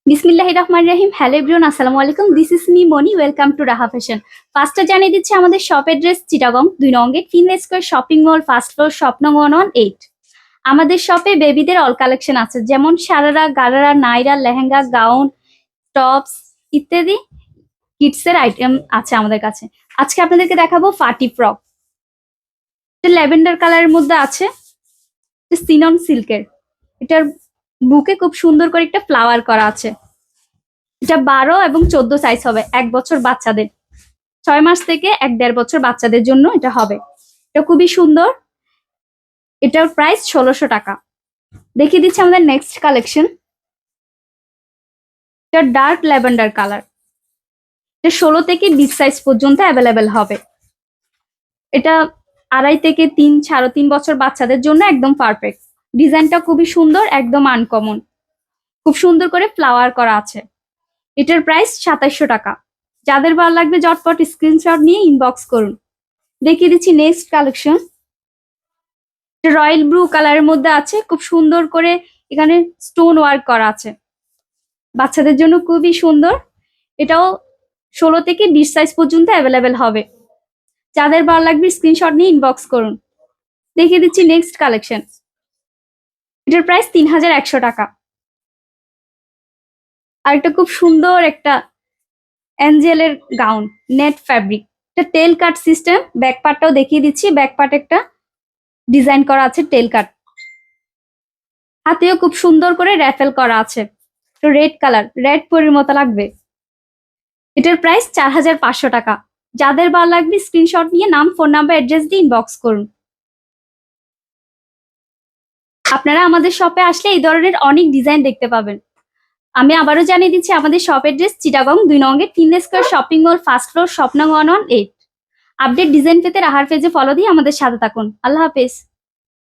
বিসমিল্লাহির রহমানির রহিম। Hello everyone, আসসালামু আলাইকুম। This is me Moni. Welcome to Raha Fashion. ফার্স্টে জানিয়ে দিচ্ছি আমাদের শপ অ্যাড্রেস চিটাগং 2 নং gate, Finlay Square shopping mall, first floor, shop নং 118। আমাদের শপে বেবিদের অল কালেকশন আছে, যেমন সারারা, গারারা, নাইরা, লেহেঙ্গা, গাউন, টপস ইত্যাদি কিডসের আইটেম আছে আমাদের কাছে। আজকে আপনাদেরকে দেখাবো ফাটি ফ্রক। এটা ল্যাভেন্ডার কালারের মধ্যে আছে, সিনন সিল্কের। এটার বুকে খুব সুন্দর করে একটা ফ্লাওয়ার করা আছে। এটা 12 এবং 14 সাইজ হবে। 1 বছর বাচ্চাদের, 6 মাস থেকে 1-1.5 বছর বাচ্চাদের জন্য এটা হবে। এটা খুবই সুন্দর। এটার প্রাইস 1600 টাকা। দেখিয়ে দিচ্ছি আমাদের নেক্সট কালেকশন। এটা ডার্ক ল্যাভেন্ডার কালার। এটা 16 থেকে 20 সাইজ পর্যন্ত অ্যাভেলেবেল হবে। এটা 2.5 থেকে 3, 3.5 বছর বাচ্চাদের জন্য একদম পারফেক্ট। ডিজাইনটা খুবই সুন্দর, একদম আনকমন। খুব সুন্দর করে ফ্লাওয়ার করা আছে। এটার প্রাইস 2700 টাকা। যাদের ভালো লাগবে ঝটপট স্ক্রিনশট নিয়ে ইনবক্স করুন। দেখিয়ে দিচ্ছি নেক্সট কালেকশন। রয়্যাল ব্লু কালারের মধ্যে আছে, খুব সুন্দর করে এখানে স্টোন ওয়ার্ক করা আছে। বাচ্চাদের জন্য খুবই সুন্দর। এটাও 16 থেকে 20 সাইজ পর্যন্ত অ্যাভেলেবেল হবে। যাদের ভালো লাগবে স্ক্রিনশট নিয়ে ইনবক্স করুন। দেখিয়ে দিচ্ছি নেক্সট কালেকশন। এটার প্রাইস 3100 টাকা। আর একটা খুব সুন্দর একটা অ্যাঞ্জেলের গাউন, নেট ফ্যাব্রিক। এটা টেল কাট সিস্টেম। ব্যাক পার্টটাও দেখিয়ে দিচ্ছি। ব্যাক পার্ট একটা ডিজাইন করা আছে টেল কাট। হাতেও খুব সুন্দর করে র্যাফেল করা আছে। রেড কালার, রেড পরির মতো লাগবে। এটার প্রাইস 4500 টাকা। যাদের ভালো লাগবে স্ক্রিনশট নিয়ে নাম, ফোন নাম্বার, অ্যাড্রেস দিয়ে ইনবক্স করুন। আপনারা আমাদের শপে আসলে এই ধরনের অনেক ডিজাইন দেখতে পাবেন। আমি আবারও জানিয়ে দিচ্ছি আমাদের শপ অ্যাড্রেস চিটাগং 2 নং gate, Finlay Square shopping mall, first floor, shop নং 118। আপডেট ডিজাইন পেতে রাহার পেজে ফলো দিয়ে আমাদের সাথে থাকুন। আল্লাহ হাফেজ।